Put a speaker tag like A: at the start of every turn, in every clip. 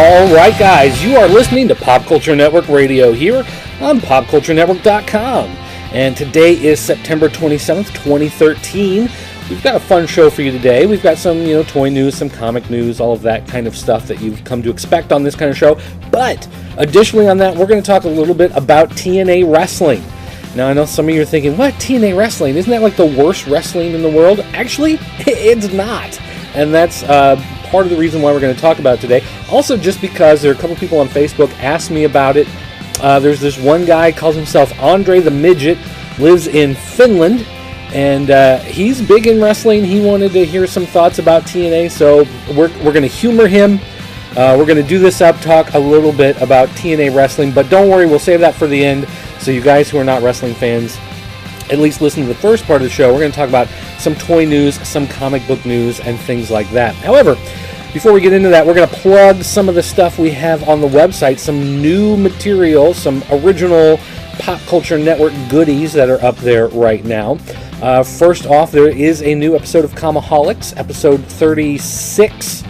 A: Alright guys, you are listening to Pop Culture Network Radio here on PopCultureNetwork.com. And today is September 27th, 2013. We've got a fun show for you today. We've got some, toy news, some comic news, all of that kind of stuff that you've come to expect on this kind of show. But additionally on that, we're going to talk a little bit about TNA Wrestling. Now, I know some of you are thinking, what, TNA Wrestling? Isn't that like the worst wrestling in the world? Actually, it's not. And that's part of the reason why we're going to talk about it today. Also, just because there are a couple people on Facebook asked me about it. There's this one guy, calls himself Andre the Midget, lives in Finland, and he's big in wrestling. He wanted to hear some thoughts about TNA, so we're going to humor him. We're going to do this up, talk a little bit about TNA Wrestling, but don't worry, we'll save that for the end. So you guys who are not wrestling fans, at least listen to the first part of the show. We're going to talk about some toy news, some comic book news, and things like that. However, before we get into that, we're going to plug some of the stuff we have on the website, some new material, some original Pop Culture Network goodies that are up there right now. First off, there is a new episode of Comaholics, episode 36.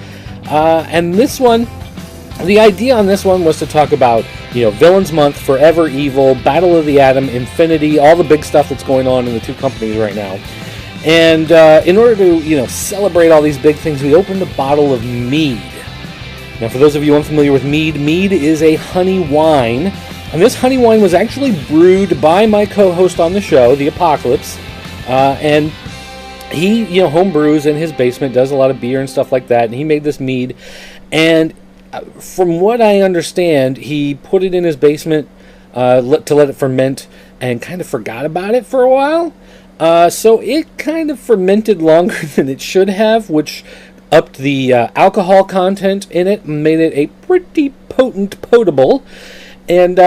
A: And this one, the idea on this one was to talk about, Villains Month, Forever Evil, Battle of the Atom, Infinity, all the big stuff that's going on in the two companies right now. And in order to, celebrate all these big things, we opened a bottle of mead. Now, for those of you unfamiliar with mead, mead is a honey wine. And this honey wine was actually brewed by my co-host on the show, The Apocalypse. And he, home brews in his basement, does a lot of beer and stuff like that. And he made this mead. And from what I understand, he put it in his basement to let it ferment and kind of forgot about it for a while. So it kind of fermented longer than it should have, which upped the alcohol content in it and made it a pretty potent potable. And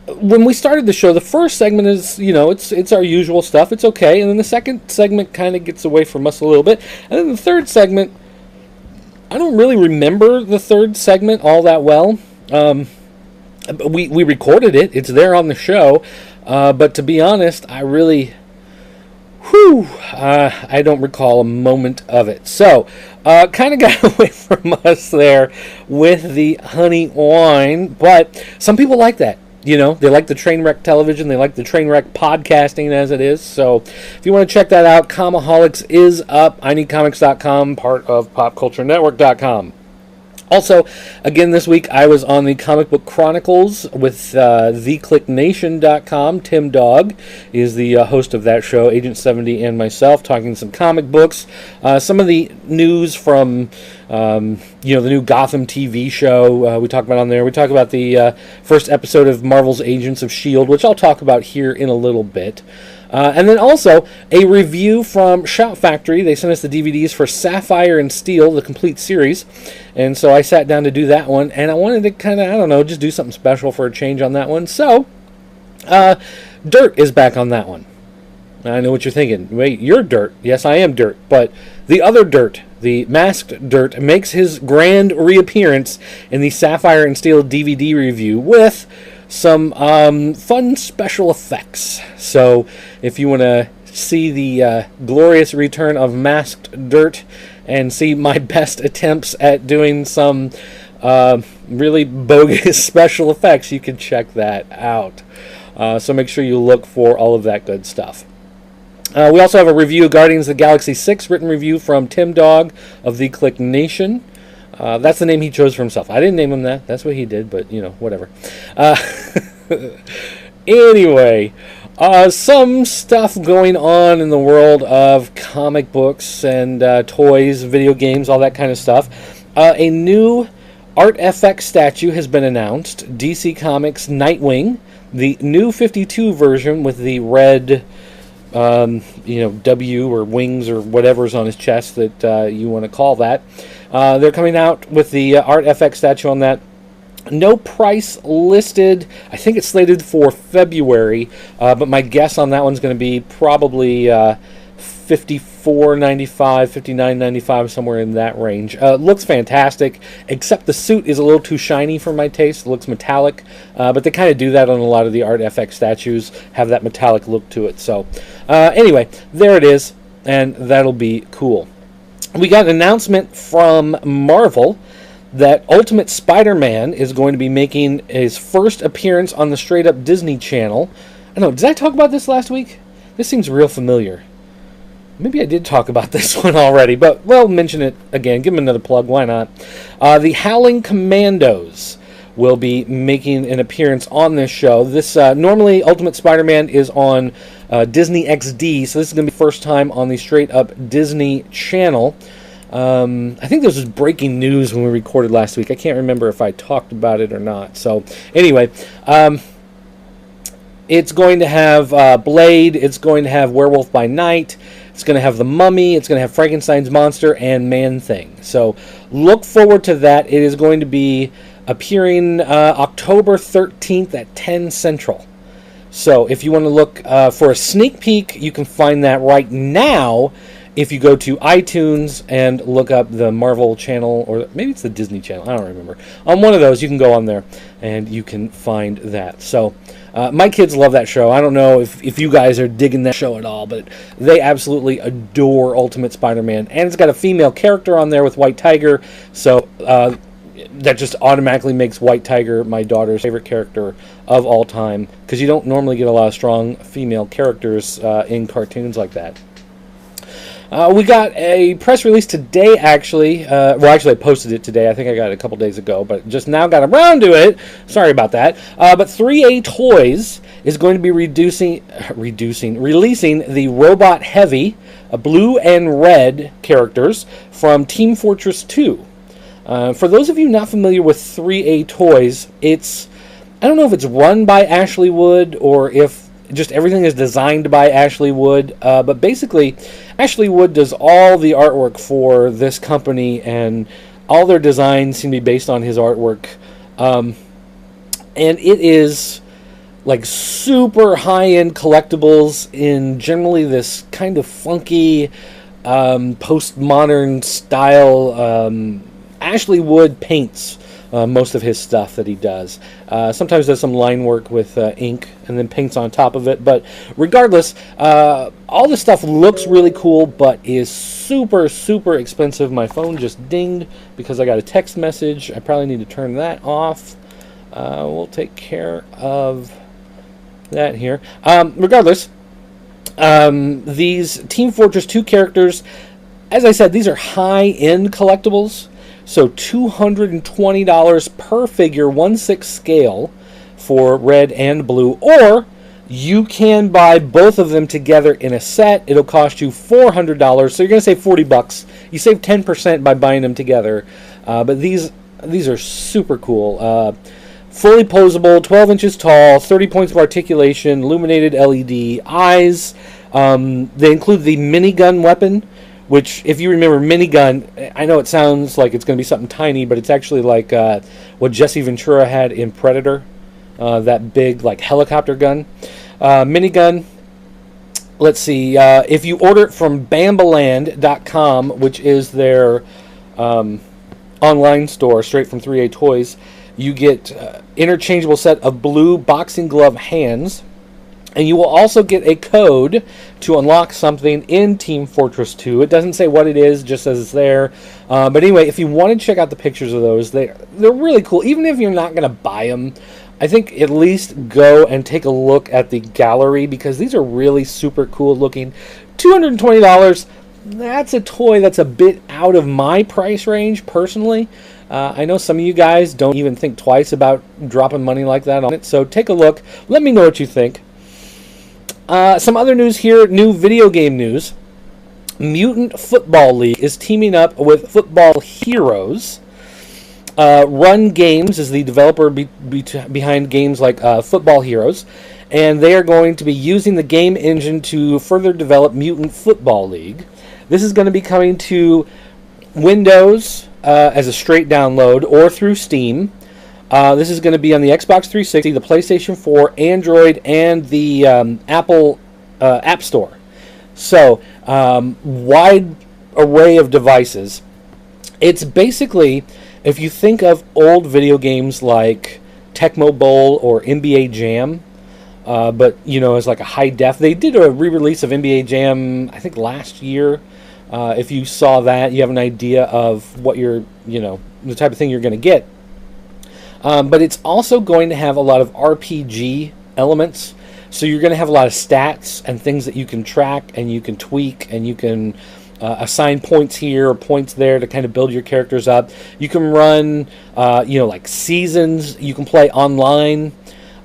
A: when we started the show, the first segment is, it's our usual stuff. It's okay. And then the second segment kind of gets away from us a little bit. And then the third segment, I don't really remember the third segment all that well. We recorded it. It's there on the show. But to be honest, I don't recall a moment of it. So, kind of got away from us there with the honey wine. But some people like that. They like the train wreck television. They like the train wreck podcasting as it is. So if you want to check that out, Comaholics is up. IneedComics.com, part of PopCultureNetwork.com. Also, again this week, I was on the Comic Book Chronicles with TheClickNation.com. Tim Dog is the host of that show, Agent 70 and myself, talking some comic books. Some of the news from, the new Gotham TV show we talk about on there. We talk about the first episode of Marvel's Agents of S.H.I.E.L.D., which I'll talk about here in a little bit. And then also a review from Shout Factory. They sent us the DVDs for Sapphire and Steel, the complete series. And so I sat down to do that one. And I wanted to kind of, just do something special for a change on that one. So, Dirt is back on that one. I know what you're thinking. Wait, you're Dirt. Yes, I am Dirt. But the other Dirt, the masked Dirt, makes his grand reappearance in the Sapphire and Steel DVD review with some fun special effects. So if you want to see the glorious return of Masked Dirt and see my best attempts at doing some really bogus special effects, you can check that out. So make sure you look for all of that good stuff. We also have a review of Guardians of the Galaxy 6, written review from Tim Dog of The Click Nation. That's the name he chose for himself. I didn't name him that. That's what he did, but, whatever. Anyway, some stuff going on in the world of comic books and toys, video games, all that kind of stuff. A new Art FX statue has been announced. DC Comics Nightwing, the new 52 version with the red W or wings or whatever's on his chest that you want to call that. They're coming out with the Art FX statue on that. No price listed. I think it's slated for February, but my guess on that one's going to be probably $54.95, $59.95, somewhere in that range. Looks fantastic, except the suit is a little too shiny for my taste. It looks metallic, but they kind of do that on a lot of the Art FX statues, have that metallic look to it. So anyway, there it is, and that'll be cool. We got an announcement from Marvel that Ultimate Spider-Man is going to be making his first appearance on the Straight Up Disney Channel. I don't know, did I talk about this last week? This seems real familiar. Maybe I did talk about this one already, but well, mention it again. Give them another plug. Why not? The Howling Commandos will be making an appearance on this show. This normally Ultimate Spider-Man is on Disney XD, so this is going to be the first time on the Straight Up Disney Channel. I think this was breaking news when we recorded last week. I can't remember if I talked about it or not. So anyway, it's going to have Blade. It's going to have Werewolf by Night. It's going to have The Mummy. It's going to have Frankenstein's Monster and Man-Thing. So look forward to that. It is going to be appearing October 13th at 10 Central. So if you want to look for a sneak peek, you can find that right now if you go to iTunes and look up the Marvel channel, or maybe it's the Disney channel, I don't remember. On one of those, you can go on there and you can find that. So my kids love that show. I don't know if you guys are digging that show at all, but they absolutely adore Ultimate Spider-Man. And it's got a female character on there with White Tiger, so that just automatically makes White Tiger my daughter's favorite character of all time, because you don't normally get a lot of strong female characters in cartoons like that. We got a press release today, actually. Well, actually, I posted it today. I think I got it a couple days ago, but just now got around to it. Sorry about that. But 3A Toys is going to be releasing the Robot Heavy, blue and red characters from Team Fortress 2. For those of you not familiar with 3A Toys, I don't know if it's run by Ashley Wood or if just everything is designed by Ashley Wood, but basically Ashley Wood does all the artwork for this company, and all their designs seem to be based on his artwork. And it is like super high-end collectibles in generally this kind of funky postmodern style. Ashley Wood paints most of his stuff that he does. Sometimes does some line work with ink and then paints on top of it. But regardless, all this stuff looks really cool, but is super, super expensive. My phone just dinged because I got a text message. I probably need to turn that off. We'll take care of that here. Regardless, these Team Fortress 2 characters, as I said, these are high-end collectibles. So $220 per figure, 1/6 scale for red and blue. Or you can buy both of them together in a set. It'll cost you $400. So you're going to save $40. You save 10% by buying them together. But these are super cool. Fully posable, 12 inches tall, 30 points of articulation, illuminated LED eyes. They include the minigun weapon, which, if you remember minigun, I know it sounds like it's going to be something tiny, but it's actually like what Jesse Ventura had in Predator, that big like helicopter gun. Minigun, let's see, if you order it from Bambaland.com, which is their online store straight from 3A Toys, you get interchangeable set of blue boxing glove hands. And you will also get a code to unlock something in Team Fortress 2. It doesn't say what it is, just says it's there. But anyway, if you want to check out the pictures of those, they're really cool. Even if you're not going to buy them, I think at least go and take a look at the gallery, because these are really super cool looking. $220, that's a toy that's a bit out of my price range, personally. I know some of you guys don't even think twice about dropping money like that on it. So take a look. Let me know what you think. Some other news here, new video game news. Mutant Football League is teaming up with Football Heroes. Run Games is the developer behind games like Football Heroes, and they are going to be using the game engine to further develop Mutant Football League. This is going to be coming to Windows as a straight download or through Steam. This is going to be on the Xbox 360, the PlayStation 4, Android, and the Apple App Store. So, wide array of devices. It's basically, if you think of old video games like Tecmo Bowl or NBA Jam, but, you know, as like a high def. They did a re-release of NBA Jam, I think, last year. If you saw that, you have an idea of what you're, you know, the type of thing you're going to get. But it's also going to have a lot of RPG elements. So you're going to have a lot of stats and things that you can track and you can tweak and you can assign points here or points there to kind of build your characters up. You can run, like seasons. You can play online.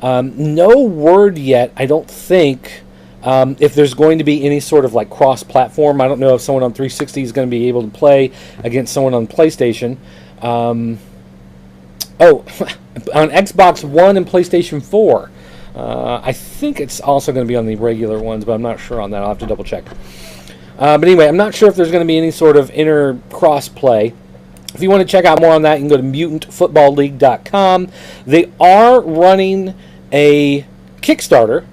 A: No word yet, I don't think, if there's going to be any sort of like cross-platform. I don't know if someone on 360 is going to be able to play against someone on PlayStation. On Xbox One and PlayStation 4. I think it's also going to be on the regular ones, but I'm not sure on that. I'll have to double check. But anyway, I'm not sure if there's going to be any sort of inter cross-play. If you want to check out more on that, you can go to mutantfootballleague.com. They are running a Kickstarter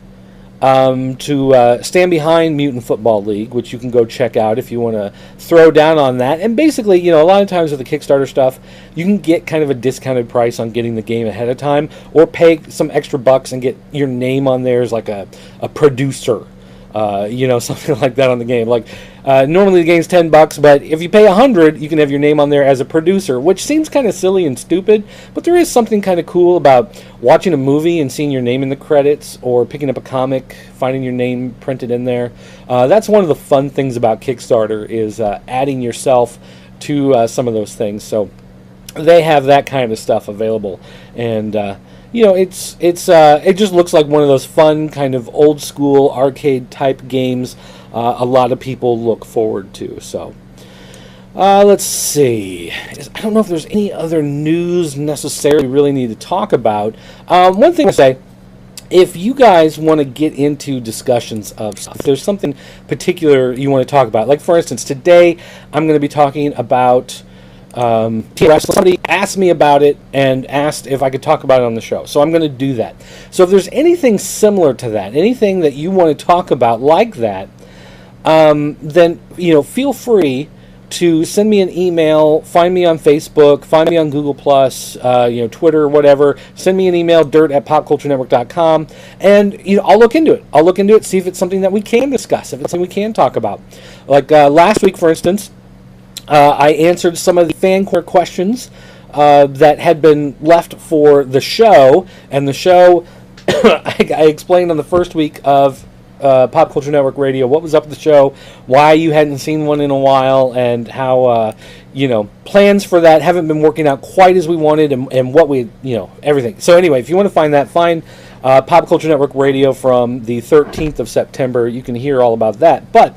A: to stand behind Mutant Football League, which you can go check out if you want to throw down on that. And basically, a lot of times with the Kickstarter stuff, you can get kind of a discounted price on getting the game ahead of time, or pay some extra bucks and get your name on there as like a producer. Something like that on the game. Like, normally the game's $10, but if you pay $100, you can have your name on there as a producer, which seems kind of silly and stupid, but there is something kind of cool about watching a movie and seeing your name in the credits, or picking up a comic, finding your name printed in there. That's one of the fun things about Kickstarter, is adding yourself to some of those things. So they have that kind of stuff available, and it just looks like one of those fun kind of old school arcade type games a lot of people look forward to. So let's see. I don't know if there's any other news necessarily we really need to talk about. One thing to say, if you guys want to get into discussions of stuff, if there's something particular you want to talk about, like for instance, today I'm going to be talking about somebody asked me about it and asked if I could talk about it on the show. So I'm going to do that. So if there's anything similar to that, anything that you want to talk about like that, then feel free to send me an email, find me on Facebook, find me on Google+, Twitter, whatever. Send me an email, dirt@popculturenetwork.com, and I'll look into it. I'll look into it, see if it's something that we can discuss, if it's something we can talk about. Like last week, for instance, I answered some of the fan corner questions that had been left for the show, and the show, I explained on the first week of Pop Culture Network Radio what was up with the show, why you hadn't seen one in a while, and how plans for that haven't been working out quite as we wanted, and what we everything. So anyway, if you want to find that, find Pop Culture Network Radio from the 13th of September. You can hear all about that. But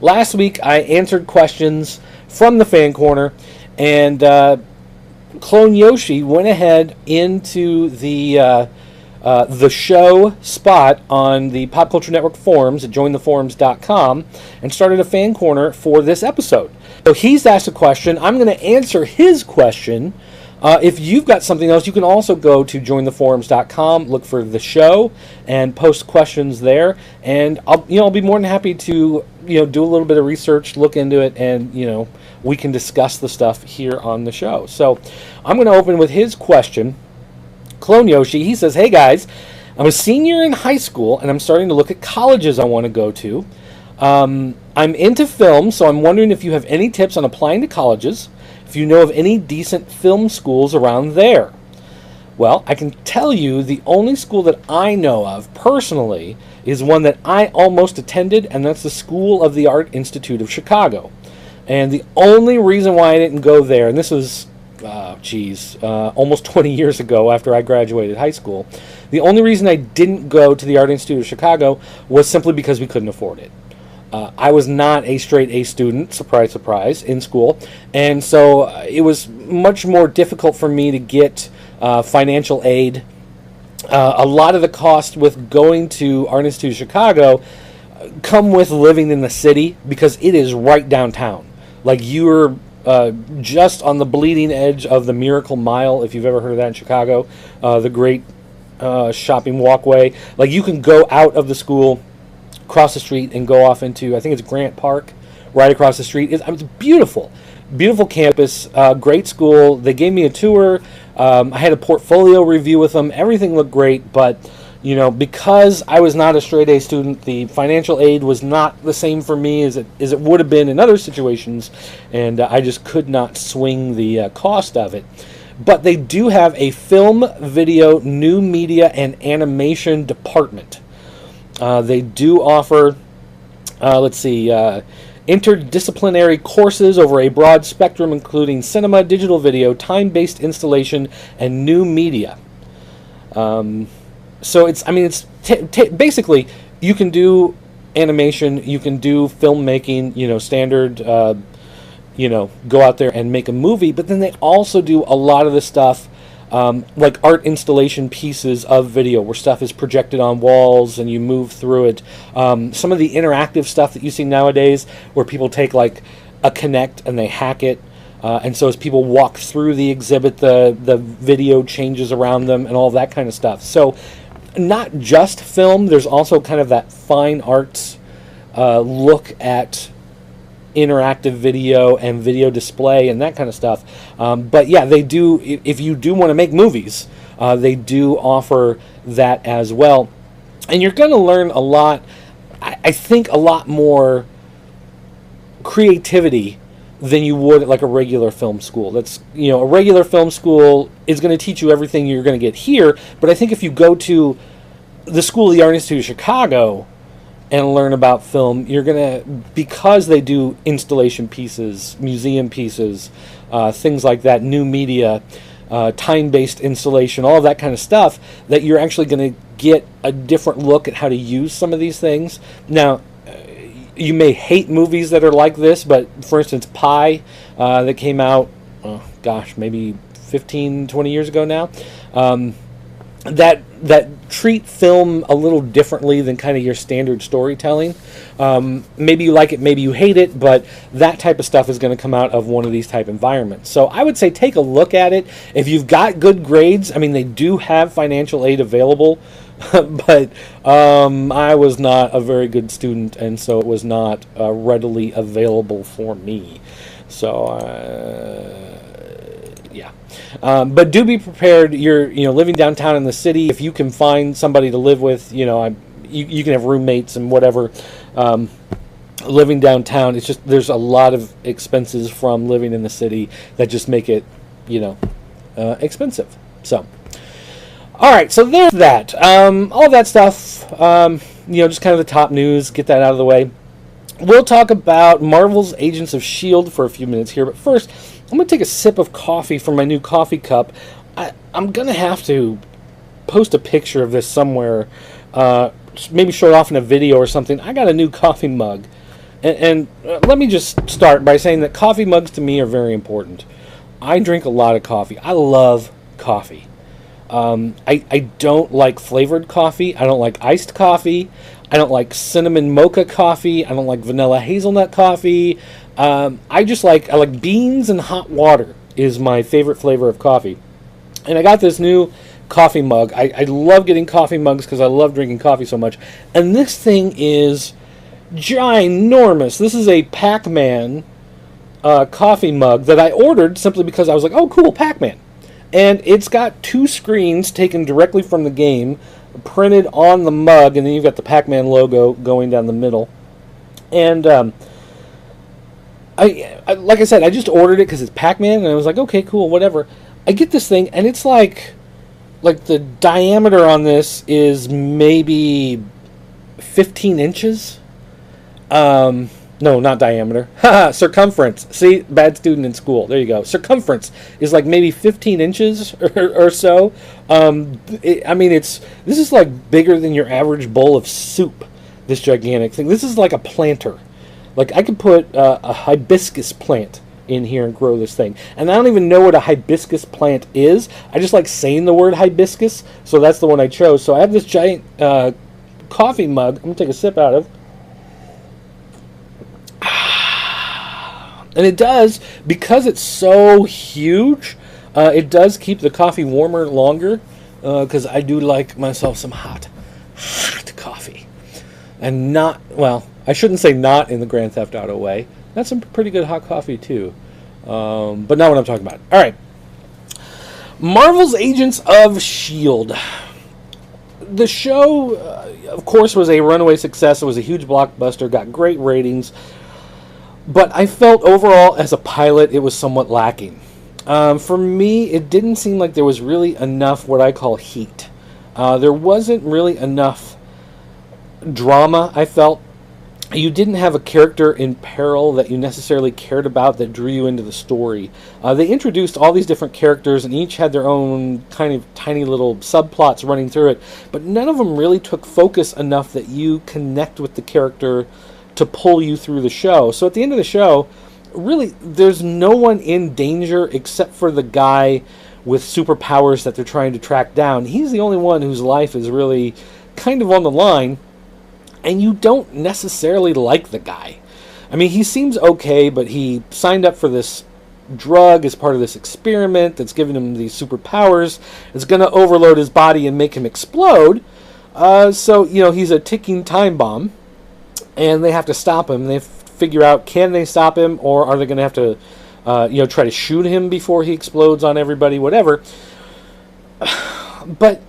A: last week I answered questions from the fan corner, and Clone Yoshi went ahead into the show spot on the Pop Culture Network forums at jointheforums.com and started a fan corner for this episode. So he's asked a question. I'm going to answer his question. If you've got something else, you can also go to jointheforums.com, look for the show, and post questions there. And I'll be more than happy to do a little bit of research, look into it, and we can discuss the stuff here on the show. So I'm going to open with his question. Clone Yoshi, he says, "Hey guys, I'm a senior in high school and I'm starting to look at colleges I want to go to. I'm into film, so I'm wondering if you have any tips on applying to colleges, if you know of any decent film schools around there." Well, I can tell you the only school that I know of personally is one that I almost attended, and that's the School of the Art Institute of Chicago. And the only reason why I didn't go there, and this was almost 20 years ago after I graduated high school, the only reason I didn't go to the Art Institute of Chicago was simply because we couldn't afford it. I was not a straight A student, surprise, surprise, in school, and so it was much more difficult for me to get financial aid. A lot of the cost with going to Art Institute of Chicago come with living in the city, because it is right downtown. Like, you're just on the bleeding edge of the Miracle Mile, if you've ever heard of that in Chicago, the great shopping walkway. Like, you can go out of the school, cross the street, and go off into, I think it's Grant Park, right across the street. It's beautiful. Beautiful campus, great school. They gave me a tour. I had a portfolio review with them. Everything looked great, but You know, because I was not a straight A student, the financial aid was not the same for me as it would have been in other situations, and I just could not swing the cost of it. But they do have a film, video, new media, and animation department. They do offer, interdisciplinary courses over a broad spectrum, including cinema, digital video, time-based installation, and new media. So basically, you can do animation, you can do filmmaking, standard, go out there and make a movie, but then they also do a lot of the stuff, like art installation pieces of video where stuff is projected on walls and you move through it. Some of the interactive stuff that you see nowadays where people take like a Kinect and they hack it. And so as people walk through the exhibit, the video changes around them and all that kind of stuff. So not just film, there's also kind of that fine arts look at interactive video and video display and that kind of stuff. But yeah, they do, if you do want to make movies, they do offer that as well. And you're going to learn a lot, I think a lot more creativity than you would at like a regular film school. That's, a regular film school is going to teach you everything you're going to get here, but I think if you go to the School of the Art Institute of Chicago and learn about film, you're going to, because they do installation pieces, museum pieces, things like that, new media, time-based installation, all of that kind of stuff, that you're actually going to get a different look at how to use some of these things. Now, you may hate movies that are like this, but for instance, Pi, that came out, maybe 15, 20 years ago now, that treat film a little differently than kind of your standard storytelling. Maybe you like it, maybe you hate it, but that type of stuff is going to come out of one of these type environments. So I would say take a look at it. If you've got good grades, they do have financial aid available, but I was not a very good student, and so it was not readily available for me. So yeah. But do be prepared. You're living downtown in the city. If you can find somebody to live with, you can have roommates and whatever. Living downtown, it's just there's a lot of expenses from living in the city that just make it expensive. So all right, so there's that. All that stuff. Just kind of the top news. Get that out of the way. We'll talk about Marvel's Agents of S.H.I.E.L.D. for a few minutes here, but first, I'm going to take a sip of coffee from my new coffee cup. I'm going to have to post a picture of this somewhere, maybe show it off in a video or something. I got a new coffee mug. And let me just start by saying that coffee mugs to me are very important. I drink a lot of coffee. I love coffee. I don't like flavored coffee. I don't like iced coffee. I don't like cinnamon mocha coffee. I don't like vanilla hazelnut coffee. I like beans and hot water is my favorite flavor of coffee. And I got this new coffee mug. I love getting coffee mugs because I love drinking coffee so much. And this thing is ginormous. This is a Pac-Man coffee mug that I ordered simply because I was like, oh, cool, Pac-Man. And it's got two screens taken directly from the game, printed on the mug, and then you've got the Pac-Man logo going down the middle. And like I said, I just ordered it because it's Pac-Man, and I was like, okay, cool, whatever. I get this thing, and it's like the diameter on this is maybe 15 inches. No, not diameter. Circumference. See, bad student in school. There you go. Circumference is like maybe 15 inches or so. This is like bigger than your average bowl of soup, this gigantic thing. This is like a planter. Like I could put a hibiscus plant in here and grow this thing. And I don't even know what a hibiscus plant is. I just like saying the word hibiscus, so that's the one I chose. So I have this giant coffee mug I'm going to take a sip out of. And it does, because it's so huge, it does keep the coffee warmer longer, because I do like myself some hot coffee. And not, well, I shouldn't say not in the Grand Theft Auto way. That's some pretty good hot coffee, too. But not what I'm talking about. All right. Marvel's Agents of S.H.I.E.L.D. the show, of course, was a runaway success. It was a huge blockbuster, got great ratings. But I felt overall, as a pilot, it was somewhat lacking. For me, it didn't seem like there was really enough what I call heat. There wasn't really enough drama, I felt. You didn't have a character in peril that you necessarily cared about that drew you into the story. They introduced all these different characters, and each had their own kind of tiny little subplots running through it, but none of them really took focus enough that you connect with the character to pull you through the show. So at the end of the show, really, there's no one in danger except for the guy with superpowers that they're trying to track down. He's the only one whose life is really kind of on the line, and you don't necessarily like the guy. I mean, he seems okay, but he signed up for this drug as part of this experiment that's giving him these superpowers. It's going to overload his body and make him explode. So, he's a ticking time bomb, and they have to stop him. They figure out, can they stop him, or are they going to have to, try to shoot him before he explodes on everybody, whatever. But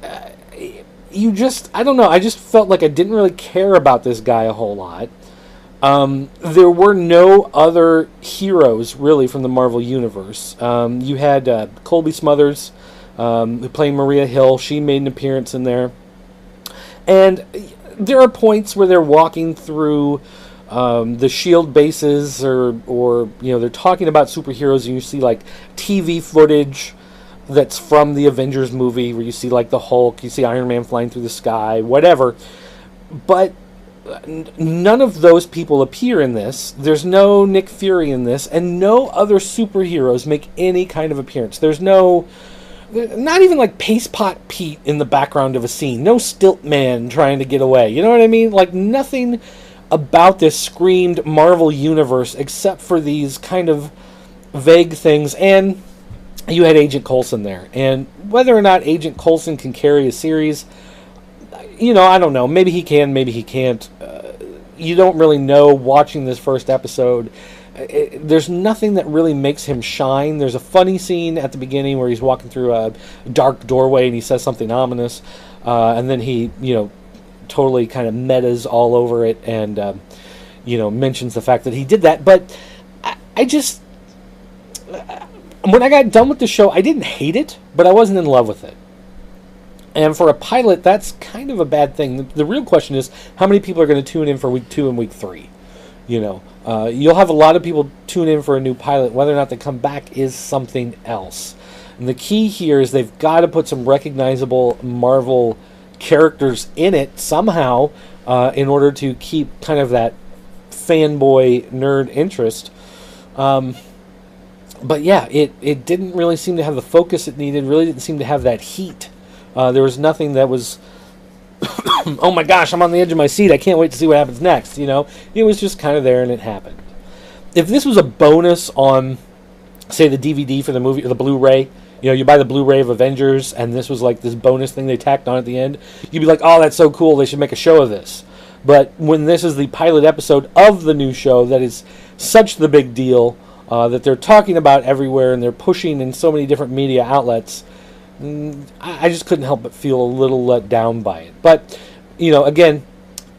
A: I don't know, I just felt like I didn't really care about this guy a whole lot. There were no other heroes, really, from the Marvel Universe. You had Colby Smuthers, who played Maria Hill. She made an appearance in there. And there are points where they're walking through the S.H.I.E.L.D. bases, or they're talking about superheroes, and you see, like, TV footage that's from the Avengers movie, where you see, like, the Hulk, you see Iron Man flying through the sky, whatever. But none of those people appear in this. There's no Nick Fury in this, and no other superheroes make any kind of appearance. There's not even like Paste Pot Pete in the background of a scene. No Stilt Man trying to get away. You know what I mean? Like, nothing about this screamed Marvel Universe except for these kind of vague things. And you had Agent Coulson there. And whether or not Agent Coulson can carry a series, I don't know. Maybe he can, maybe he can't. You don't really know watching this first episode. There's nothing that really makes him shine. There's a funny scene at the beginning where he's walking through a dark doorway and he says something ominous. And then he, totally kind of metas all over it and, mentions the fact that he did that. But I just... when I got done with the show, I didn't hate it, but I wasn't in love with it. And for a pilot, that's kind of a bad thing. The real question is, how many people are going to tune in for week 2 and week 3? You'll have a lot of people tune in for a new pilot. Whether or not they come back is something else. And the key here is they've got to put some recognizable Marvel characters in it somehow in order to keep kind of that fanboy nerd interest. But yeah, it didn't really seem to have the focus it needed. Really didn't seem to have that heat. There was nothing that was, oh my gosh, I'm on the edge of my seat. I can't wait to see what happens next. It was just kind of there and it happened. If this was a bonus on, say, the DVD for the movie or the Blu-ray, you buy the Blu-ray of Avengers and this was like this bonus thing they tacked on at the end, you'd be like, oh, that's so cool. They should make a show of this. But when this is the pilot episode of the new show that is such the big deal that they're talking about everywhere and they're pushing in so many different media outlets, I just couldn't help but feel a little let down by it. But, again,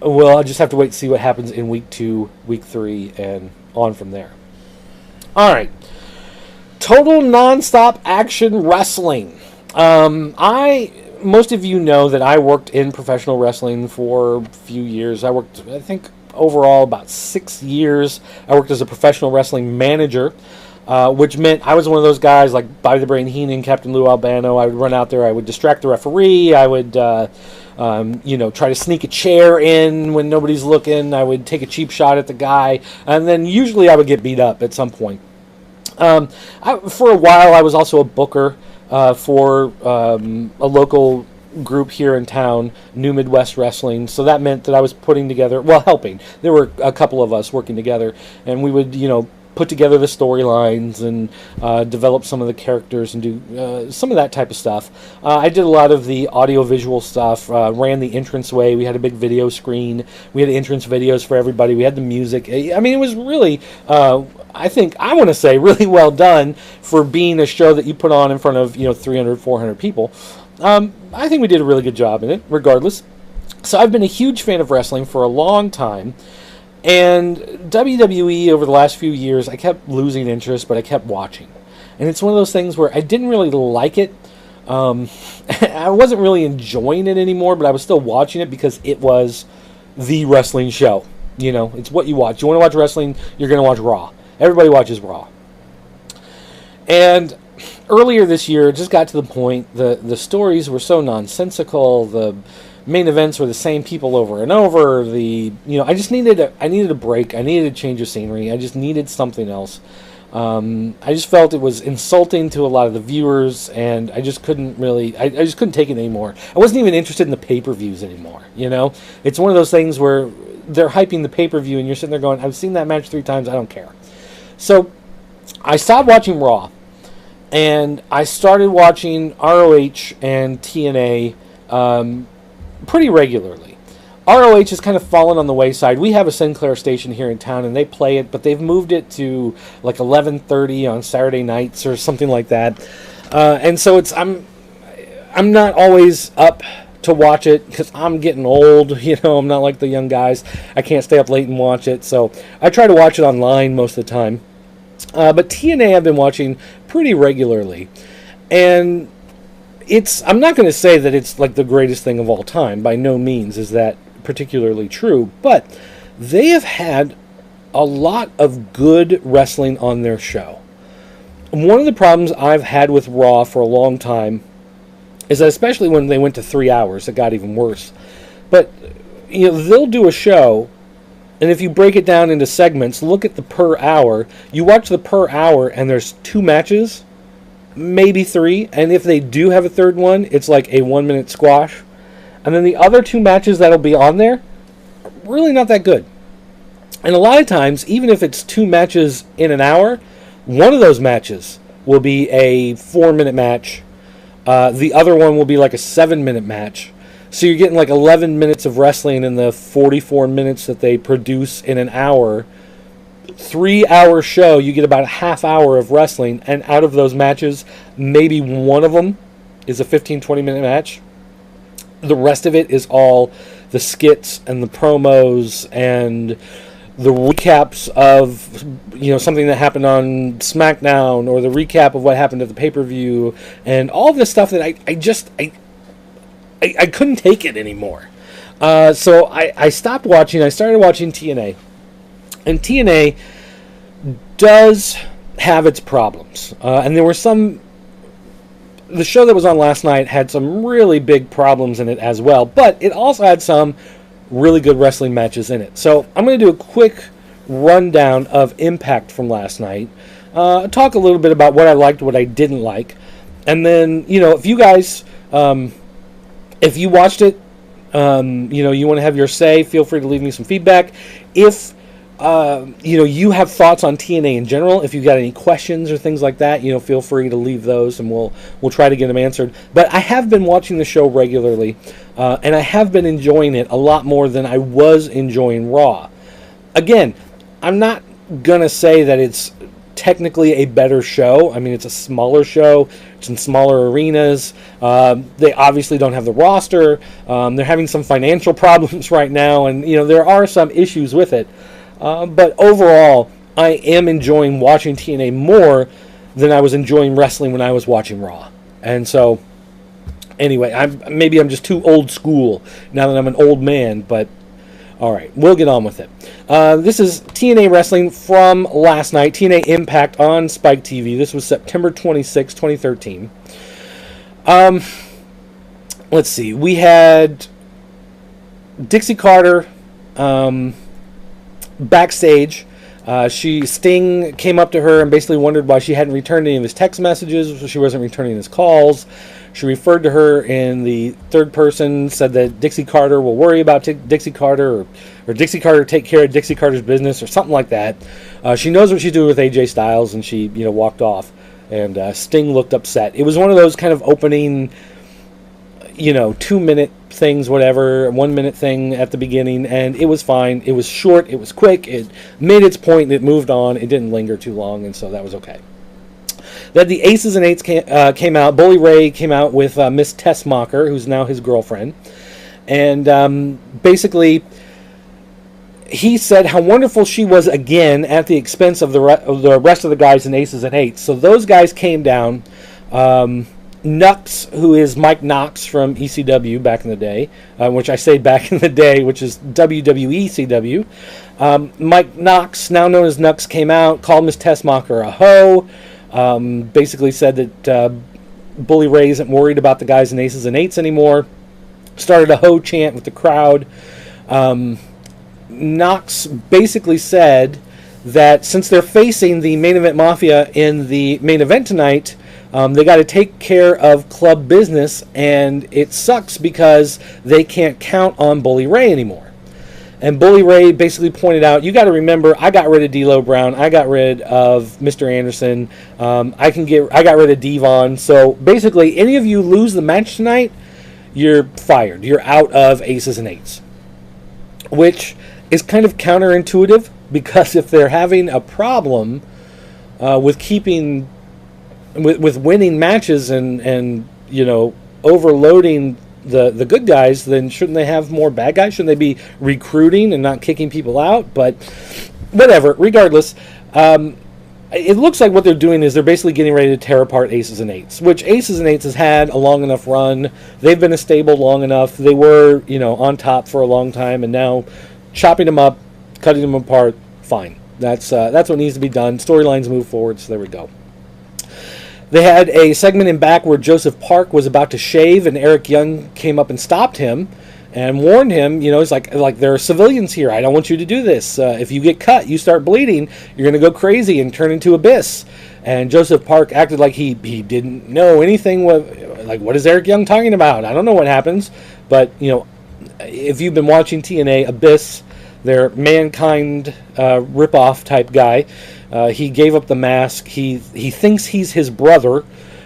A: I'll just have to wait to see what happens in week 2, week 3, and on from there. All right. Total nonstop action wrestling. Most of you know that I worked in professional wrestling for a few years. I worked, I think, overall about 6 years. I worked as a professional wrestling manager. Which meant I was one of those guys like Bobby the Brain Heenan, Captain Lou Albano. I would run out there. I would distract the referee. I would, try to sneak a chair in when nobody's looking. I would take a cheap shot at the guy. And then usually I would get beat up at some point. For a while, I was also a booker for a local group here in town, New Midwest Wrestling. So that meant that I was helping. There were a couple of us working together. And we would, put together the storylines and develop some of the characters and do some of that type of stuff. I did a lot of the audio-visual stuff, ran the entranceway. We had a big video screen. We had entrance videos for everybody. We had the music. I mean, it was really, I want to say, really well done for being a show that you put on in front of, 300, 400 people. I think we did a really good job in it, regardless. So I've been a huge fan of wrestling for a long time, and WWE over the last few years, I kept losing interest, but I kept watching. And it's one of those things where I didn't really like it. I wasn't really enjoying it anymore, but I was still watching it because it was the wrestling show. You know, it's what you watch. You want to watch wrestling, you're going to watch Raw. Everybody watches Raw. And earlier this year, it just got to the point, the stories were so nonsensical, the main events were the same people over and over, I just needed a break, I needed a change of scenery, I just needed something else. I just felt it was insulting to a lot of the viewers, and I just couldn't take it anymore. I wasn't even interested in the pay-per-views anymore, you know? It's one of those things where they're hyping the pay-per-view, and you're sitting there going, I've seen that match 3 times, I don't care. So, I stopped watching Raw, and I started watching ROH and TNA pretty regularly. ROH has kind of fallen on the wayside. We have a Sinclair station here in town, and they play it, but they've moved it to like 11:30 on Saturday nights or something like that. And so I'm not always up to watch it because I'm getting old. You know, I'm not like the young guys. I can't stay up late and watch it, so I try to watch it online most of the time. But TNA I've been watching pretty regularly, and I'm not going to say that it's like the greatest thing of all time. By no means is that particularly true, but they have had a lot of good wrestling on their show. One of the problems I've had with Raw for a long time is that, especially when they went to 3 hours, it got even worse. But they'll do a show, and if you break it down into segments, look at the per hour. You watch the per hour, and there's 2 matches, maybe 3, and if they do have a third one, it's like a 1-minute squash. And then the other 2 matches that'll be on there, really not that good. And a lot of times, even if it's 2 matches in an hour, one of those matches will be a 4-minute match. The other one will be like a 7-minute match. So you're getting like 11 minutes of wrestling in the 44 minutes that they produce in an hour. 3-hour show, you get about a half hour of wrestling, and out of those matches, maybe one of them is a 15-20 minute match. The rest of it is all the skits and the promos and the recaps of something that happened on SmackDown, or the recap of what happened at the pay-per-view, and all this stuff that I couldn't take it anymore. So I stopped watching. I started watching TNA. And TNA does have its problems. And there were the show that was on last night had some really big problems in it as well. But it also had some really good wrestling matches in it. So I'm going to do a quick rundown of Impact from last night. Talk a little bit about what I liked, what I didn't like. And then, if you guys, if you watched it, you want to have your say, feel free to leave me some feedback. If you have thoughts on TNA in general, if you've got any questions or things like that, feel free to leave those, and we'll try to get them answered. But I have been watching the show regularly, and I have been enjoying it a lot more than I was enjoying Raw. Again, I'm not going to say that it's technically a better show. I mean, it's a smaller show. It's in smaller arenas. They obviously don't have the roster. They're having some financial problems right now, and there are some issues with it. But overall, I am enjoying watching TNA more than I was enjoying wrestling when I was watching Raw. And so, anyway, maybe I'm just too old school now that I'm an old man, but all right, we'll get on with it. This is TNA Wrestling from last night, TNA Impact on Spike TV. This was September 26, 2013. Let's see. We had Dixie Carter backstage. Sting came up to her and basically wondered why she hadn't returned any of his text messages, she wasn't returning his calls. She referred to her in the third person, said that Dixie Carter will worry about Dixie Carter, or Dixie Carter take care of Dixie Carter's business, or something like that. She knows what she's doing with AJ Styles, and she walked off. And Sting looked upset. It was one of those kind of opening 2-minute things, whatever, 1-minute thing at the beginning, and it was fine. It was short, it was quick, it made its point, and it moved on. It didn't linger too long, and so that was okay. Then the Aces and Eights came out. Bully Ray came out with Miss Tessmacher, who's now his girlfriend. And basically, he said how wonderful she was again at the expense of the rest of the guys in Aces and Eights. So those guys came down. Nux, who is Mike Knox from ECW back in the day, which I say back in the day, which is WWE ECW. Mike Knox, now known as Nux, came out, called Miss Tessmacher a hoe, basically said that Bully Ray isn't worried about the guys in Aces and Eights anymore, started a hoe chant with the crowd. Knox basically said that since they're facing the Main Event Mafia in the main event tonight, they got to take care of club business, and it sucks because they can't count on Bully Ray anymore. And Bully Ray basically pointed out, you got to remember, I got rid of D'Lo Brown, I got rid of Mr. Anderson, I got rid of Devon. So basically, any of you lose the match tonight, you're fired. You're out of Aces and Eights, which is kind of counterintuitive, because if they're having a problem with keeping with winning matches and overloading the good guys, then shouldn't they have more bad guys? Shouldn't they be recruiting and not kicking people out? But whatever. Regardless, it looks like what they're doing is they're basically getting ready to tear apart Aces and Eights, which Aces and Eights has had a long enough run. They've been a stable long enough. They were on top for a long time, and now chopping them up, cutting them apart, fine. That's what needs to be done. Storylines move forward, so there we go. They had a segment in back where Joseph Park was about to shave, and Eric Young came up and stopped him and warned him. He's like there are civilians here. I don't want you to do this. If you get cut, you start bleeding, you're going to go crazy and turn into Abyss. And Joseph Park acted like he didn't know anything. What is Eric Young talking about? I don't know what happens. But, if you've been watching TNA, Abyss, their Mankind ripoff type guy, he gave up the mask. He thinks he's his brother,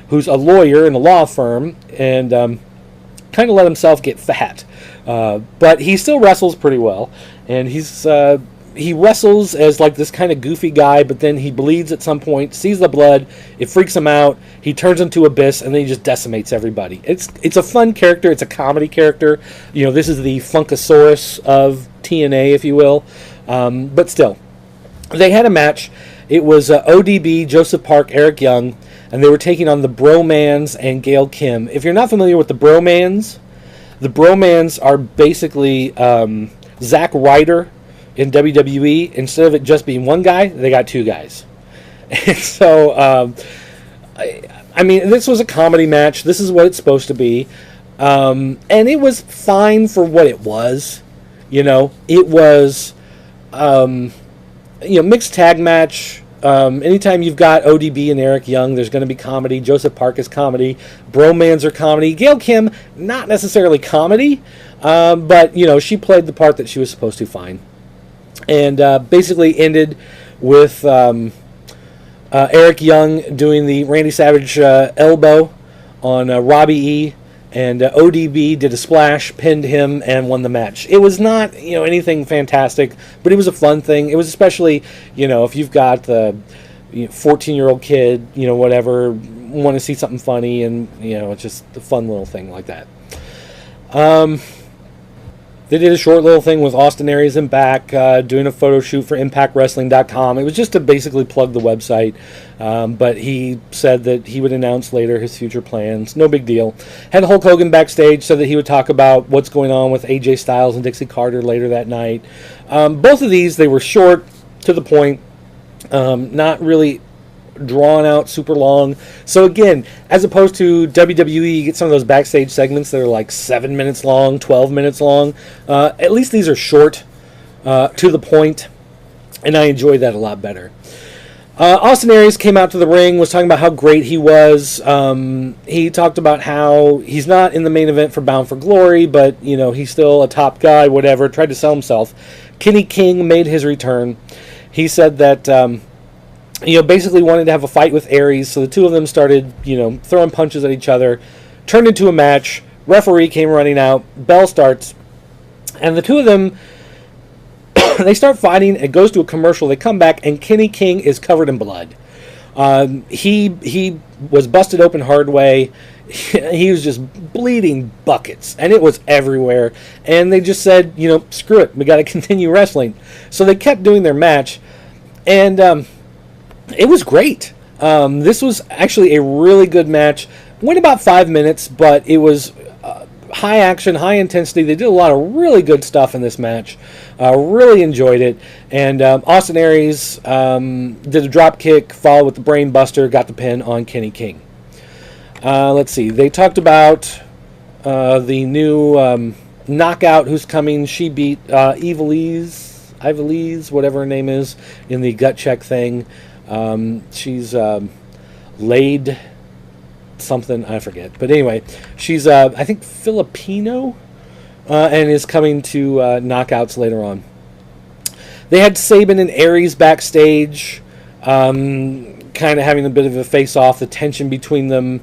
A: who's a lawyer in a law firm, and kind of let himself get fat. But he still wrestles pretty well, and he wrestles as like this kind of goofy guy, but then he bleeds at some point, sees the blood, it freaks him out, he turns into Abyss, and then he just decimates everybody. It's a fun character, it's a comedy character. This is the Funkasaurus of TNA, if you will. But still, they had a match. It was ODB, Joseph Park, Eric Young, and they were taking on the Bromans and Gail Kim. If you're not familiar with the Bromans are basically Zack Ryder in WWE. Instead of it just being one guy, they got two guys. And so, this was a comedy match. This is what it's supposed to be. And it was fine for what it was. It was, mixed tag match. Anytime you've got ODB and Eric Young, there's going to be comedy. Joseph Park is comedy. Bromans are comedy. Gail Kim, not necessarily comedy, but, she played the part that she was supposed to fine. And basically ended with Eric Young doing the Randy Savage elbow on Robbie E. And ODB did a splash, pinned him, and won the match. It was not, anything fantastic, but it was a fun thing. It was especially, if you've got the 14-year-old kid, whatever, want to see something funny, and, it's just a fun little thing like that. They did a short little thing with Austin Aries in back, doing a photo shoot for ImpactWrestling.com. It was just to basically plug the website, but he said that he would announce later his future plans. No big deal. Had Hulk Hogan backstage, said that he would talk about what's going on with AJ Styles and Dixie Carter later that night. Both of these, they were short, to the point, not really drawn out super long. So again, as opposed to WWE, you get some of those backstage segments that are like 7 minutes long, 12 minutes long. At least these are short, to the point, and I enjoy that a lot better. Austin Aries came out to the ring, was talking about how great he was. He talked about how he's not in the main event for Bound for Glory, but he's still a top guy, whatever. Tried to sell himself. Kenny King made his return. He said that basically wanted to have a fight with Aries, so the two of them started, throwing punches at each other. Turned into a match. Referee came running out. Bell starts. And the two of them, they start fighting. It goes to a commercial. They come back, and Kenny King is covered in blood. He was busted open hard way. He was just bleeding buckets, and it was everywhere. And they just said, screw it, we got to continue wrestling. So they kept doing their match, and it was great. This was actually a really good match. Went about 5 minutes, but it was high action, high intensity. They did a lot of really good stuff in this match. Really enjoyed it. And Austin Aries did a drop kick, followed with the brain buster, got the pin on Kenny King. Let's see. They talked about the new knockout who's coming. She beat Ivelisse, whatever her name is, in the gut check thing. She's laid something, I forget. But anyway, she's, I think, Filipino, and is coming to knockouts later on. They had Sabin and Aries backstage, kind of having a bit of a face-off, the tension between them,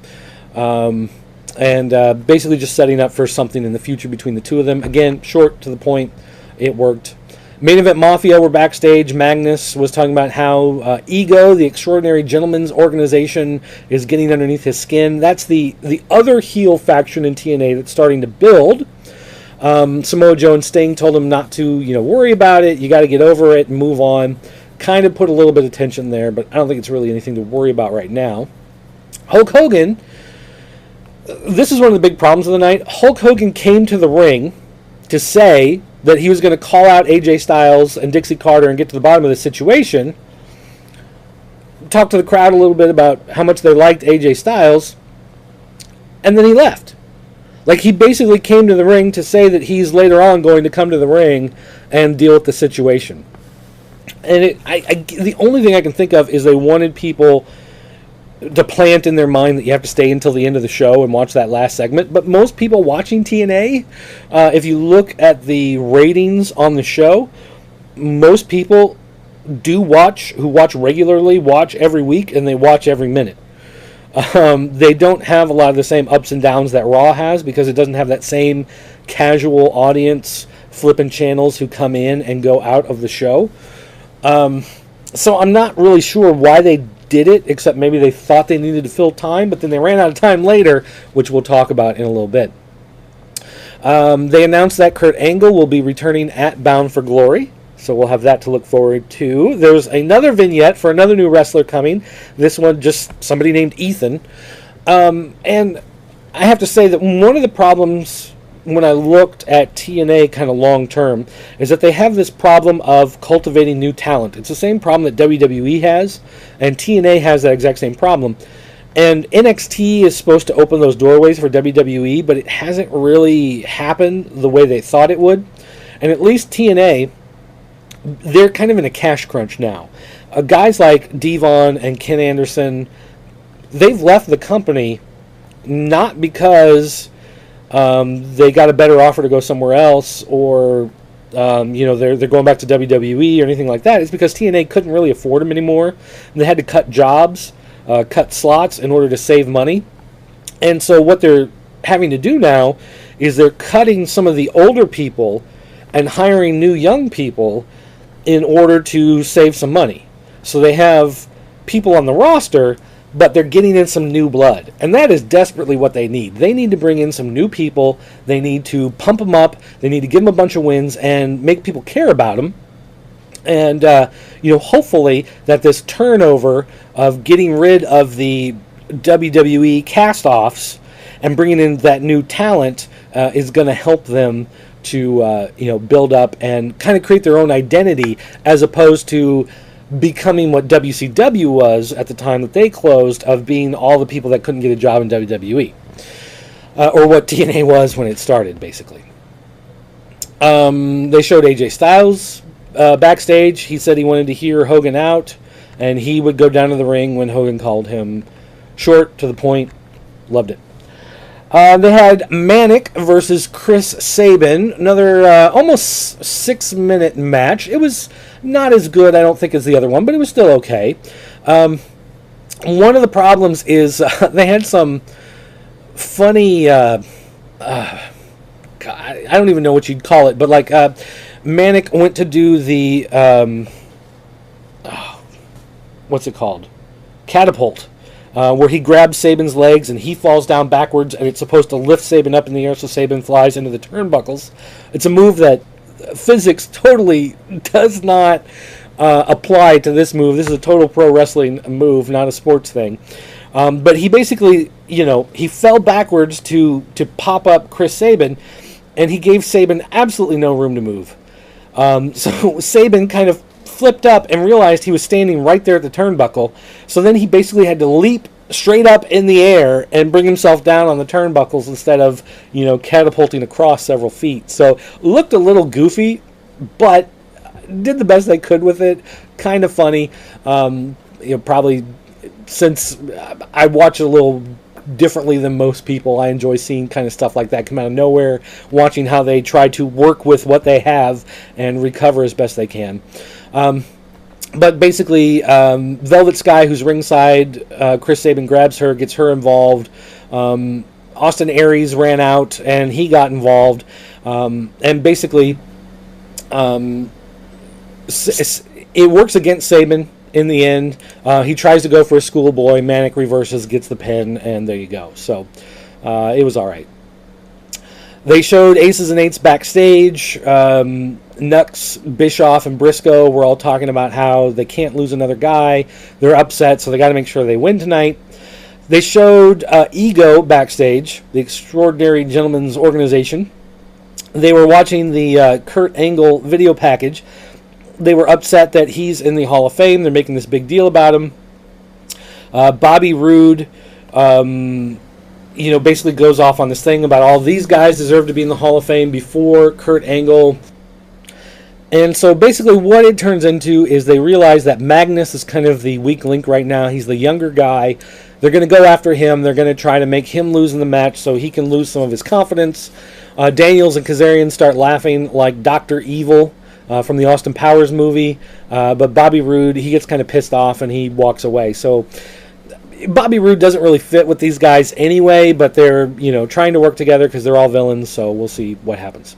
A: and basically just setting up for something in the future between the two of them. Again, short, to the point, it worked. Main Event Mafia were backstage. Magnus was talking about how Ego, the Extraordinary Gentlemen's Organization, is getting underneath his skin. That's the other heel faction in TNA that's starting to build. Samoa Joe and Sting told him not to, worry about it. You got to get over it and move on. Kind of put a little bit of tension there, but I don't think it's really anything to worry about right now. Hulk Hogan, this is one of the big problems of the night. Hulk Hogan came to the ring to say that he was going to call out AJ Styles and Dixie Carter and get to the bottom of the situation. Talk to the crowd a little bit about how much they liked AJ Styles, and then he left. Like, he basically came to the ring to say that he's later on going to come to the ring and deal with the situation. And the only thing I can think of is they wanted people to plant in their mind that you have to stay until the end of the show and watch that last segment. But most people watching TNA, if you look at the ratings on the show, most people who watch regularly, watch every week, and they watch every minute. They don't have a lot of the same ups and downs that Raw has, because it doesn't have that same casual audience flipping channels who come in and go out of the show. So I'm not really sure why they did it, except maybe they thought they needed to fill time, but then they ran out of time later, which we'll talk about in a little bit. They announced that Kurt Angle will be returning at Bound for Glory, so we'll have that to look forward to. There's another vignette for another new wrestler coming. This one, just somebody named Ethan. And I have to say that one of the problems when I looked at TNA kind of long term is that they have this problem of cultivating new talent. It's the same problem that WWE has, and TNA has that exact same problem. And NXT is supposed to open those doorways for WWE, but it hasn't really happened the way they thought it would. And at least TNA, they're kind of in a cash crunch now. Guys like Devon and Ken Anderson, they've left the company not because they got a better offer to go somewhere else, or they're going back to WWE or anything like that. It's because TNA couldn't really afford them anymore. They had to cut jobs, cut slots in order to save money. And so what they're having to do now is they're cutting some of the older people and hiring new young people in order to save some money. So they have people on the roster, but they're getting in some new blood. And that is desperately what they need. They need to bring in some new people. They need to pump them up. They need to give them a bunch of wins and make people care about them. And, hopefully that this turnover of getting rid of the WWE cast-offs and bringing in that new talent is going to help them to, build up and kind of create their own identity, as opposed to becoming what WCW was at the time that they closed, of being all the people that couldn't get a job in WWE. Or what TNA was when it started, basically. They showed AJ Styles backstage. He said he wanted to hear Hogan out, and he would go down to the ring when Hogan called him. Short, to the point. Loved it. They had Manic versus Chris Sabin. Another almost 6-minute match. It was not as good, I don't think, as the other one, but it was still okay. One of the problems is they had some funny... I don't even know what you'd call it, but like Manic went to do the... what's it called? catapult, where he grabs Saban's legs and he falls down backwards, and it's supposed to lift Saban up in the air so Saban flies into the turnbuckles. It's a move that physics totally does not apply to this move. This is a total pro wrestling move, not a sports thing. But he basically, he fell backwards to pop up Chris Sabin, and he gave Sabin absolutely no room to move. So Sabin kind of flipped up and realized he was standing right there at the turnbuckle. So then he basically had to leap straight up in the air and bring himself down on the turnbuckles instead of, catapulting across several feet. So looked a little goofy, but did the best they could with it. Kind of funny. Probably since I watch it a little differently than most people, I enjoy seeing kind of stuff like that come out of nowhere, watching how they try to work with what they have and recover as best they can. But basically, Velvet Sky, who's ringside, Chris Sabin grabs her, gets her involved. Austin Aries ran out, and he got involved. And basically, it works against Sabin in the end. He tries to go for a schoolboy. Manic reverses, gets the pin, and there you go. So it was all right. They showed Aces and Eights backstage. Nux, Bischoff, and Briscoe were all talking about how they can't lose another guy. They're upset, so they got to make sure they win tonight. They showed Ego backstage, the Extraordinary Gentlemen's Organization. They were watching the Kurt Angle video package. They were upset that he's in the Hall of Fame. They're making this big deal about him. Bobby Roode, basically goes off on this thing about all these guys deserve to be in the Hall of Fame before Kurt Angle. And so basically what it turns into is they realize that Magnus is kind of the weak link right now. He's the younger guy. They're going to go after him. They're going to try to make him lose in the match so he can lose some of his confidence. Daniels and Kazarian start laughing like Dr. Evil from the Austin Powers movie. But Bobby Roode, he gets kind of pissed off and he walks away. So Bobby Roode doesn't really fit with these guys anyway, but they're, trying to work together because they're all villains, so we'll see what happens.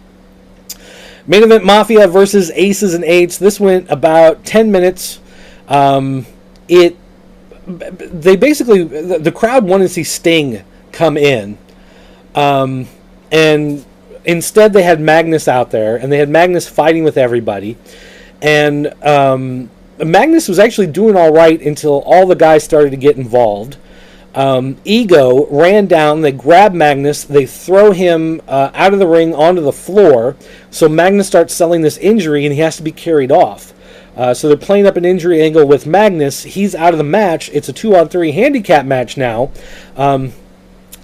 A: Main Event Mafia versus Aces and Eights. This went about 10 minutes. The crowd wanted to see Sting come in. And instead they had Magnus out there, and they had Magnus fighting with everybody. And Magnus was actually doing all right until all the guys started to get involved. Ego ran down, they grab Magnus, they throw him out of the ring onto the floor, so Magnus starts selling this injury and he has to be carried off. So they're playing up an injury angle with Magnus. He's out of the match. It's a 2-on-3 handicap match now.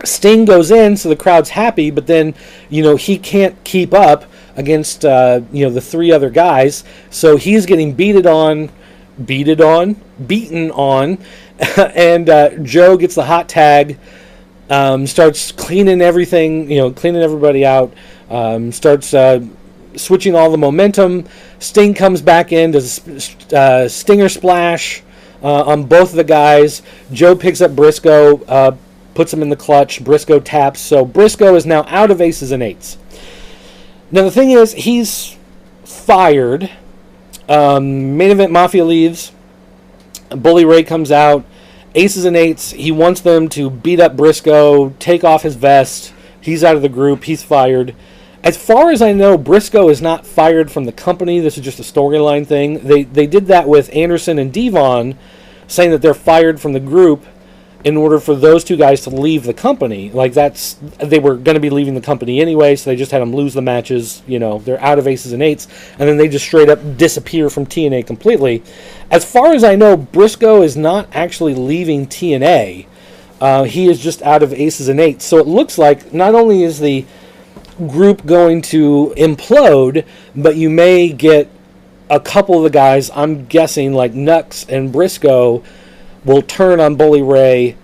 A: Sting goes in, so the crowd's happy, but then, he can't keep up against, the three other guys, so he's getting beaten on, and Joe gets the hot tag, starts cleaning everything, cleaning everybody out, starts switching all the momentum. Sting comes back in, does a stinger splash on both of the guys. Joe picks up Briscoe, puts him in the clutch. Briscoe taps, so Briscoe is now out of Aces and Eights. Now the thing is, he's fired. Main Event Mafia leaves. Bully Ray comes out. Aces and Eights, he wants them to beat up Briscoe, take off his vest. He's out of the group. He's fired. As far as I know, Briscoe is not fired from the company. This is just a storyline thing. They did that with Anderson and Devon, saying that they're fired from the group in order for those two guys to leave the company. Like, they were going to be leaving the company anyway, so they just had them lose the matches. They're out of Aces and Eights, and then they just straight up disappear from TNA completely. As far as I know, Briscoe is not actually leaving TNA. He is just out of Aces and Eights. So it looks like not only is the group going to implode, but you may get a couple of the guys, I'm guessing, like Nux and Briscoe, will turn on Bully Ray.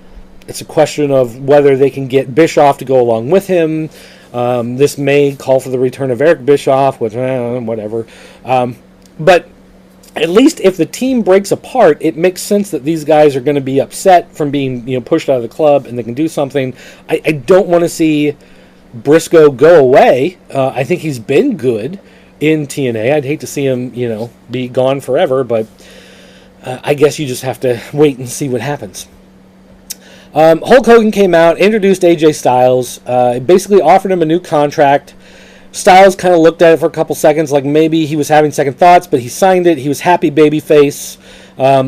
A: It's a question of whether they can get Bischoff to go along with him. This may call for the return of Eric Bischoff, which, whatever. But at least if the team breaks apart, it makes sense that these guys are going to be upset from being pushed out of the club, and they can do something. I don't want to see Briscoe go away. I think he's been good in TNA. I'd hate to see him, be gone forever, but I guess you just have to wait and see what happens. Hulk Hogan came out, introduced AJ Styles, basically offered him a new contract. Styles kind of looked at it for a couple seconds, like maybe he was having second thoughts, but he signed it. He was happy babyface.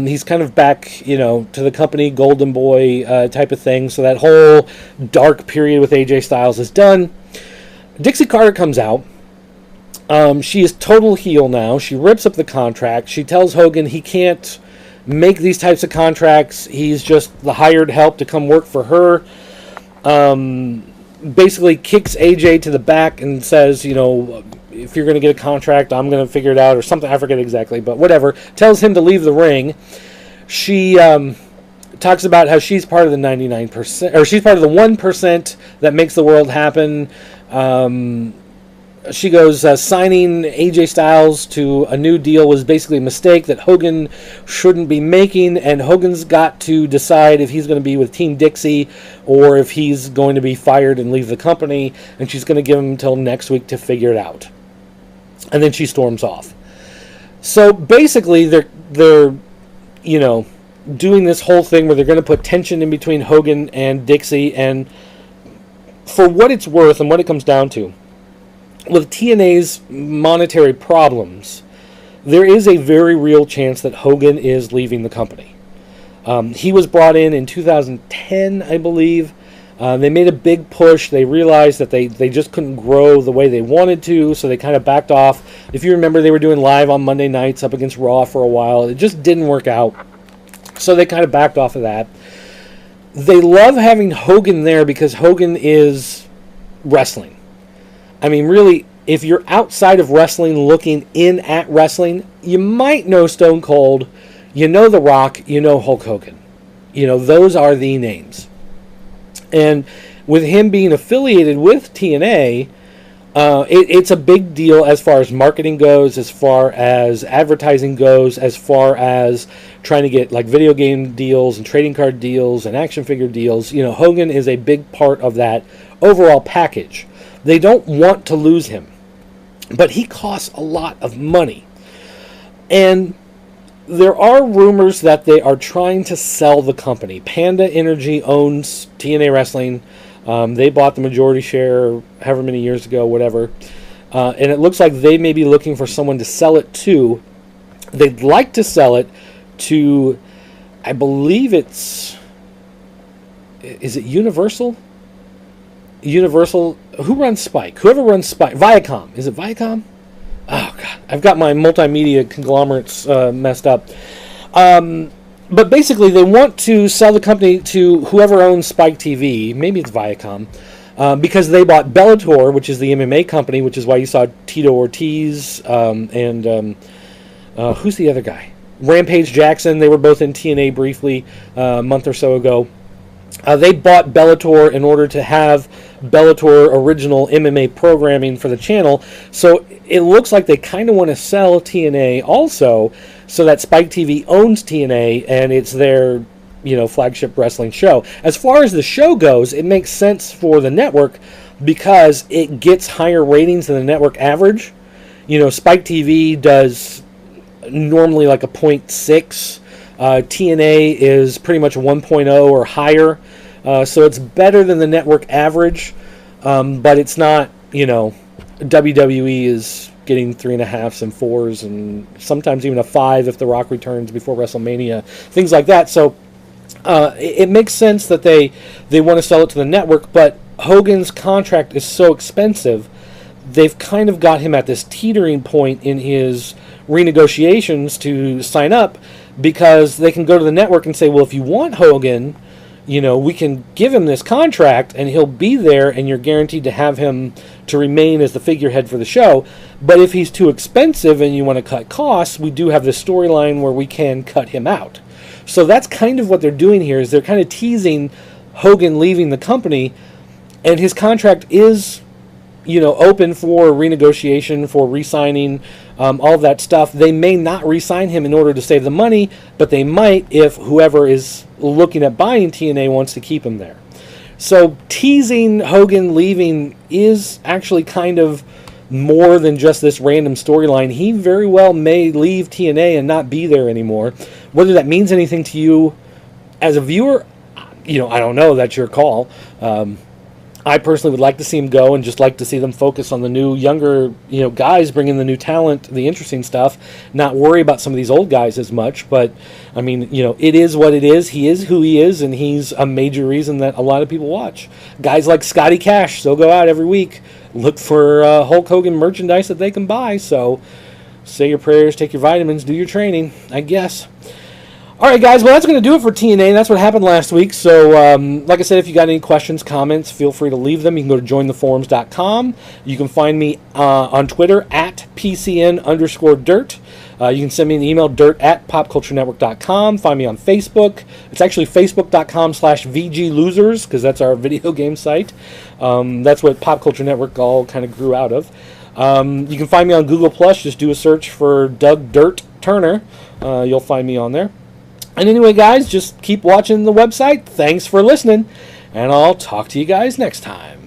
A: He's kind of back, to the company, golden boy type of thing. So that whole dark period with AJ Styles is done. Dixie Carter comes out. She is total heel now. She rips up the contract. She tells Hogan he can't make these types of contracts. He's just the hired help to come work for her. Basically kicks AJ to the back and says, if you're going to get a contract, I'm going to figure it out or something. I forget exactly, but whatever. Tells him to leave the ring. She talks about how she's part of the 99%, or she's part of the 1% that makes the world happen. She goes, signing AJ Styles to a new deal was basically a mistake that Hogan shouldn't be making, and Hogan's got to decide if he's going to be with Team Dixie or if he's going to be fired and leave the company, and she's going to give him until next week to figure it out. And then she storms off. So basically, they're doing this whole thing where they're going to put tension in between Hogan and Dixie, and for what it's worth and what it comes down to, with TNA's monetary problems, there is a very real chance that Hogan is leaving the company. He was brought in 2010, I believe. They made a big push. They realized that they just couldn't grow the way they wanted to, so they kind of backed off. If you remember, they were doing live on Monday nights up against Raw for a while. It just didn't work out, so they kind of backed off of that. They love having Hogan there because Hogan is wrestling. I mean, really, if you're outside of wrestling looking in at wrestling, you might know Stone Cold, The Rock, Hulk Hogan. Those are the names. And with him being affiliated with TNA, it's a big deal as far as marketing goes, as far as advertising goes, as far as trying to get like video game deals and trading card deals and action figure deals. Hogan is a big part of that overall package. They don't want to lose him, but he costs a lot of money. And there are rumors that they are trying to sell the company. Panda Energy owns TNA Wrestling. They bought the majority share however many years ago, whatever. And it looks like they may be looking for someone to sell it to. They'd like to sell it to, I believe is it Universal? Universal, who runs Spike? Whoever runs Spike. Viacom. Is it Viacom? Oh, God. I've got my multimedia conglomerates messed up. But basically, they want to sell the company to whoever owns Spike TV. Maybe it's Viacom. Because they bought Bellator, which is the MMA company, which is why you saw Tito Ortiz and who's the other guy? Rampage Jackson. They were both in TNA briefly a month or so ago. They bought Bellator in order to have Bellator original MMA programming for the channel. So it looks like they kind of want to sell TNA also, so that Spike TV owns TNA and it's their flagship wrestling show. As far as the show goes, it makes sense for the network because it gets higher ratings than the network average. Spike TV does normally like a 0.6. TNA is pretty much a 1.0 or higher, so it's better than the network average, but it's not, WWE is getting 3.5s and 4s and sometimes even a 5 if The Rock returns before WrestleMania, things like that. So it makes sense that they want to sell it to the network, but Hogan's contract is so expensive, they've kind of got him at this teetering point in his renegotiations to sign up, because they can go to the network and say, well, if you want Hogan, we can give him this contract and he'll be there and you're guaranteed to have him to remain as the figurehead for the show. But if he's too expensive and you want to cut costs, we do have this storyline where we can cut him out. So that's kind of what they're doing here, is they're kind of teasing Hogan leaving the company, and his contract is open for renegotiation, for re-signing, all of that stuff. They may not re-sign him in order to save the money, but they might if whoever is looking at buying TNA wants to keep him there. So teasing Hogan leaving is actually kind of more than just this random storyline. He very well may leave TNA and not be there anymore. Whether that means anything to you as a viewer, I don't know. That's your call. I personally would like to see him go and just like to see them focus on the new, younger, guys, bringing the new talent, the interesting stuff, not worry about some of these old guys as much. But, I mean, it is what it is. He is who he is, and he's a major reason that a lot of people watch. Guys like Scotty Cash, they'll go out every week, look for Hulk Hogan merchandise that they can buy. So, say your prayers, take your vitamins, do your training, I guess. All right, guys, well, that's going to do it for TNA. That's what happened last week. So, like I said, if you got any questions, comments, feel free to leave them. You can go to jointheforums.com. You can find me on Twitter at PCN_dirt. You can send me an email, dirt@popculturenetwork.com. Find me on Facebook. It's actually facebook.com/VGlosers, because that's our video game site. That's what Pop Culture Network all kind of grew out of. You can find me on Google+. Just do a search for Doug Dirt Turner. You'll find me on there. And anyway, guys, just keep watching the website. Thanks for listening, and I'll talk to you guys next time.